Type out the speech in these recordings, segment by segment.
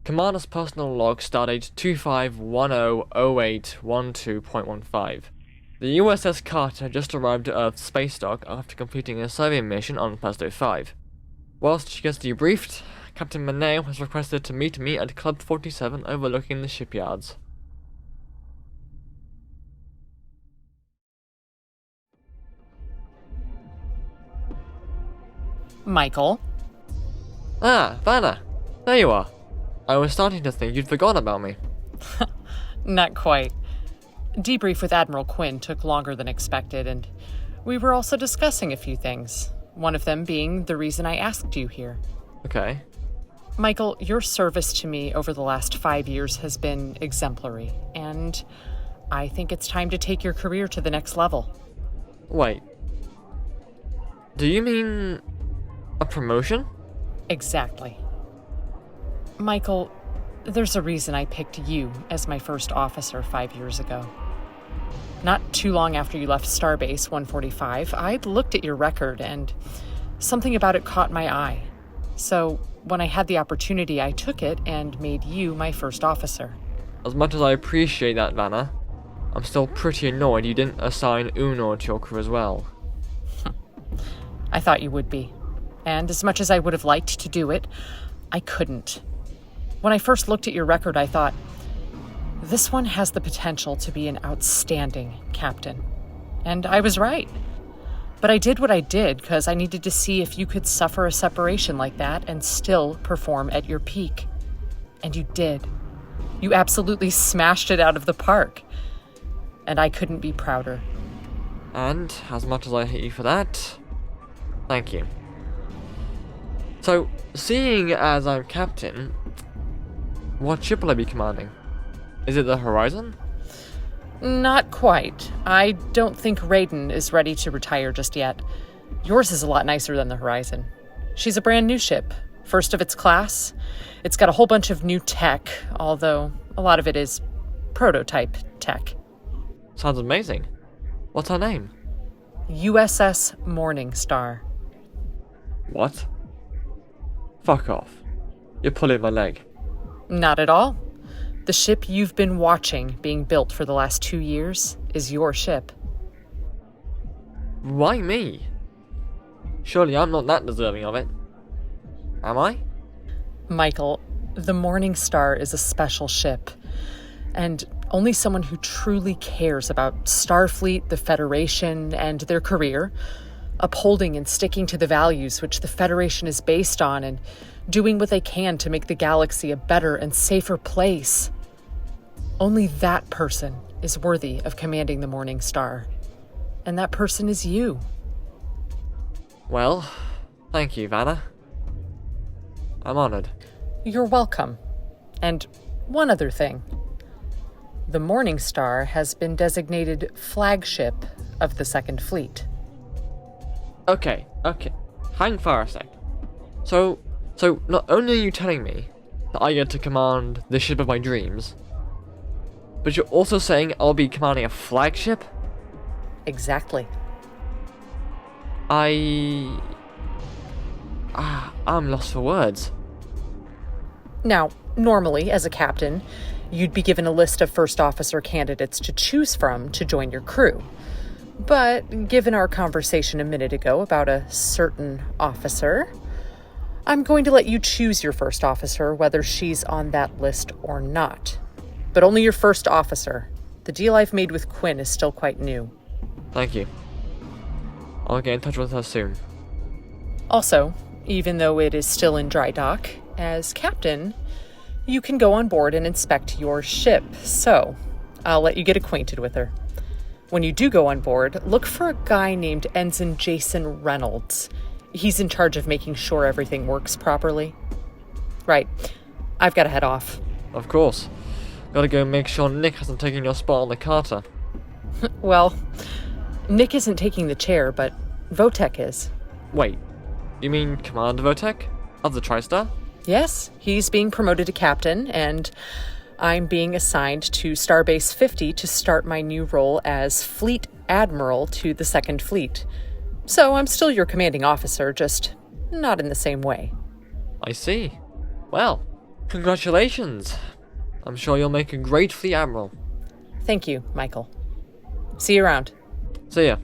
Commander's personal log, stardate 25100812.15. The USS Carter just arrived at Earth's space dock after completing a survey mission on Thursday 5. Whilst she gets debriefed, Captain Maneo has requested to meet me at Club 47 overlooking the shipyards. Michael? Ah, Vanna! There you are. I was starting to think you'd forgotten about me. Not quite. Debrief with Admiral Quinn took longer than expected, and we were also discussing a few things. One of them being the reason I asked you here. Okay. Michael, your service to me over the last 5 years has been exemplary, and I think it's time to take your career to the next level. Wait. Do you mean a promotion? Exactly. Michael, there's a reason I picked you as my first officer 5 years ago. Not too long after you left Starbase 145, I'd looked at your record and something about it caught my eye. So when I had the opportunity, I took it and made you my first officer. As much as I appreciate that, Vanna, I'm still pretty annoyed you didn't assign Uno to your crew as well. I thought you would be. And as much as I would have liked to do it, I couldn't. When I first looked at your record, I thought, this one has the potential to be an outstanding captain. And I was right. But I did what I did because I needed to see if you could suffer a separation like that and still perform at your peak. And you did. You absolutely smashed it out of the park. And I couldn't be prouder. And, as much as I hate you for that, thank you. So, seeing as I'm captain, what ship will I be commanding? Is it the Horizon? Not quite. I don't think Raiden is ready to retire just yet. Yours is a lot nicer than the Horizon. She's a brand new ship, first of its class. It's got a whole bunch of new tech, although a lot of it is prototype tech. Sounds amazing. What's her name? USS Morningstar. What? Fuck off. You're pulling my leg. Not at all. The ship you've been watching being built for the last 2 years is your ship. Why me? Surely I'm not that deserving of it. Am I? Michael, the Morningstar is a special ship, and only someone who truly cares about Starfleet, the Federation, and their career, upholding and sticking to the values which the Federation is based on, and doing what they can to make the galaxy a better and safer place. Only that person is worthy of commanding the Morningstar. And that person is you. Well, thank you, Vanna. I'm honored. You're welcome. And one other thing. The Morningstar has been designated flagship of the Second Fleet. Okay. Hang fire a sec. So not only are you telling me that I get to command the ship of my dreams, but you're also saying I'll be commanding a flagship? Exactly. I'm lost for words. Now, normally, as a captain, you'd be given a list of first officer candidates to choose from to join your crew. But given our conversation a minute ago about a certain officer, I'm going to let you choose your first officer, whether she's on that list or not. But only your first officer. The deal I've made with Quinn is still quite new. Thank you. I'll get in touch with her soon. Also, even though it is still in dry dock, as captain, you can go on board and inspect your ship. So, I'll let you get acquainted with her. When you do go on board, look for a guy named Ensign Jason Reynolds. He's in charge of making sure everything works properly. Right. I've got to head off. Of course. Gotta go make sure Nick hasn't taken your spot on the Carter. Well, Nick isn't taking the chair, but Votek is. Wait, you mean Commander Votek? Of the TriStar? Yes, he's being promoted to captain, and I'm being assigned to Starbase 50 to start my new role as Fleet Admiral to the Second Fleet. So I'm still your commanding officer, just not in the same way. I see. Well, Congratulations! I'm sure you'll make a great fleet admiral. Thank you, Michael. See you around. See ya.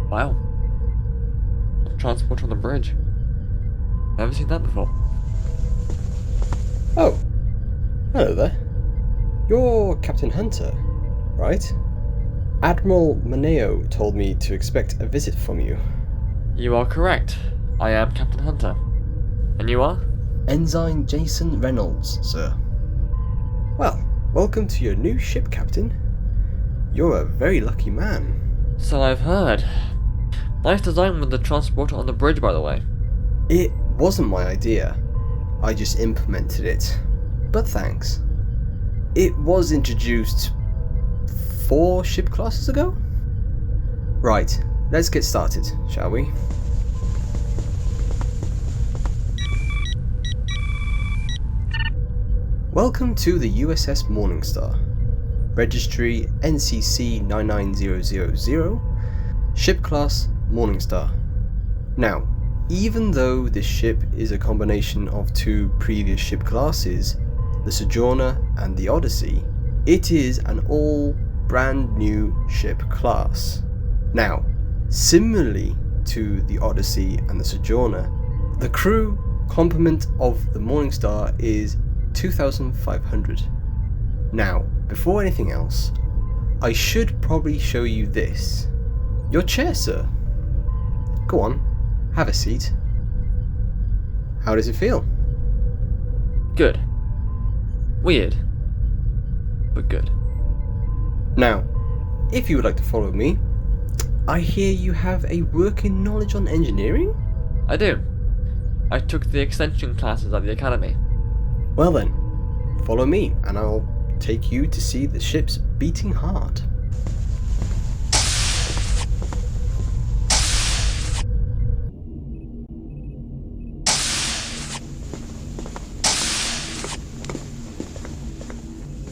Wow. Transport on the bridge. Never seen that before. Oh, hello there. You're Captain Hunter, right? Admiral Maneo told me to expect a visit from you. You are correct. I am Captain Hunter. And you are? Ensign Jason Reynolds, sir. Well, welcome to your new ship, Captain. You're a very lucky man. So I've heard. Nice design with the transporter on the bridge, by the way. It wasn't my idea. I just implemented it. But thanks. It was introduced 4 ship classes ago? Right, let's get started, shall we? Welcome to the USS Morningstar. Registry NCC 99000, ship class Morningstar. Now, even though this ship is a combination of 2 previous ship classes, the Sojourner and the Odyssey, it is an all brand new ship class. Now, similarly to the Odyssey and the Sojourner, the crew complement of the Morningstar is 2,500. Now, before anything else, I should probably show you this. Your chair, sir. Go on, have a seat. How does it feel? Good. Weird. But good. Now, if you would like to follow me, I hear you have a working knowledge on engineering? I do. I took the extension classes at the academy. Well then, follow me and I'll take you to see the ship's beating heart.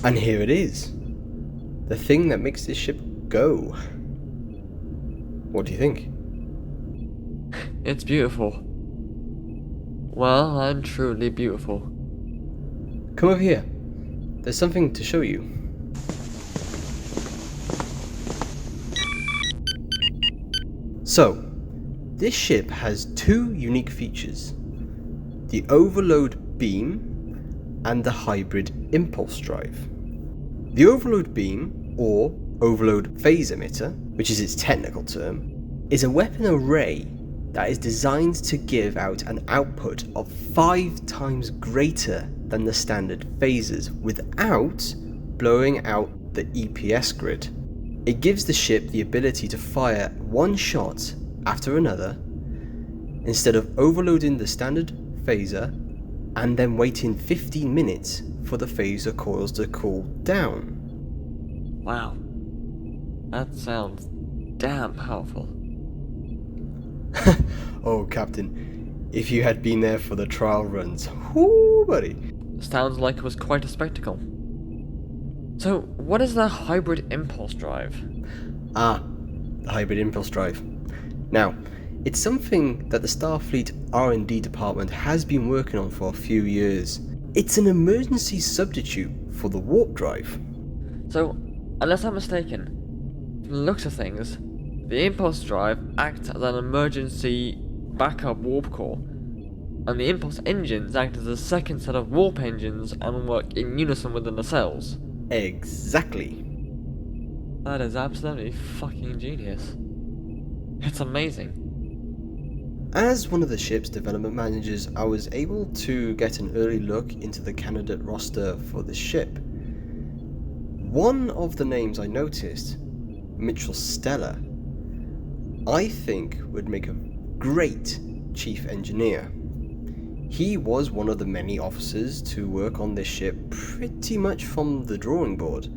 And here it is. The thing that makes this ship go. What do you think? It's beautiful. Well, and truly beautiful. Come over here. There's something to show you. So, this ship has 2 unique features. The overload beam and the hybrid impulse drive. The overload beam, or overload phase emitter, which is its technical term, is a weapon array that is designed to give out an output of 5 times greater than the standard phasers without blowing out the EPS grid. It gives the ship the ability to fire one shot after another instead of overloading the standard phaser and then waiting 15 minutes for the phaser coils to cool down. Wow. That sounds damn powerful. Oh, Captain, if you had been there for the trial runs, whoo, buddy. Sounds like it was quite a spectacle. So, what is the hybrid impulse drive? Ah, the hybrid impulse drive. Now, it's something that the Starfleet R&D department has been working on for a few years. It's an emergency substitute for the warp drive. So, unless I'm mistaken, from the looks of things, the impulse drive acts as an emergency backup warp core, and the impulse engines act as a second set of warp engines and work in unison with the nacelles. Exactly. That is absolutely fucking genius. It's amazing. As one of the ship's development managers, I was able to get an early look into the candidate roster for the ship. One of the names I noticed, Mitchell Stella, I think would make a great chief engineer. He was one of the many officers to work on this ship pretty much from the drawing board.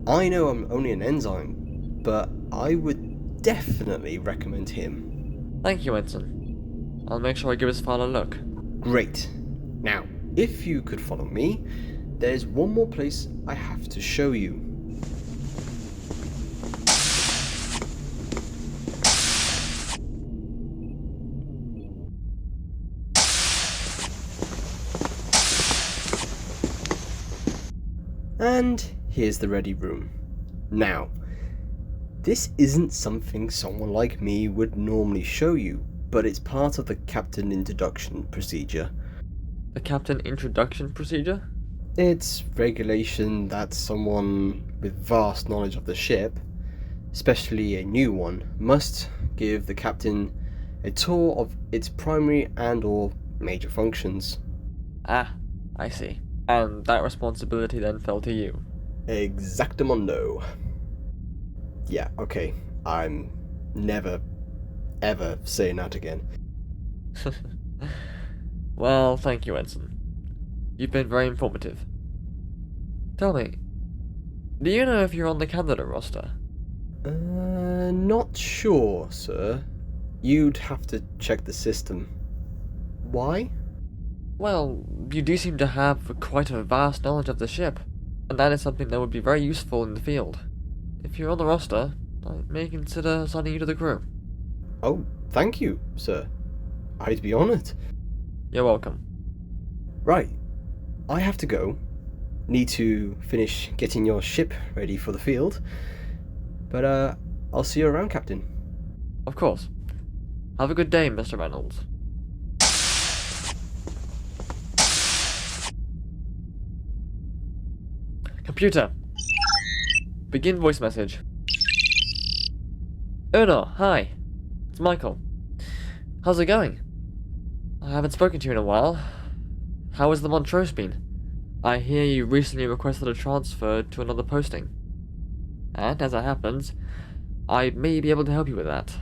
I know I'm only an ensign, but I would definitely recommend him. Thank you, Ensign. I'll make sure I give his file a look. Great. Now, if you could follow me, there's one more place I have to show you. And here's the ready room. Now, this isn't something someone like me would normally show you, but it's part of the captain introduction procedure. The captain introduction procedure? It's regulation that someone with vast knowledge of the ship, especially a new one, must give the captain a tour of its primary and or major functions. Ah, I see. And that responsibility then fell to you. Exactamundo. Yeah, okay. I'm never, ever saying that again. Well, thank you, Ensign. You've been very informative. Tell me, do you know if you're on the candidate roster? Not sure, sir. You'd have to check the system. Why? Well, you do seem to have quite a vast knowledge of the ship, and that is something that would be very useful in the field. If you're on the roster, I may consider assigning you to the crew. Oh, thank you, sir. I'd be honoured. You're welcome. Right. I have to go. Need to finish getting your ship ready for the field. But, I'll see you around, Captain. Of course. Have a good day, Mr. Reynolds. Computer. Begin voice message. Una, hi. It's Michael. How's it going? I haven't spoken to you in a while. How has the Montrose been? I hear you recently requested a transfer to another posting. And as it happens, I may be able to help you with that.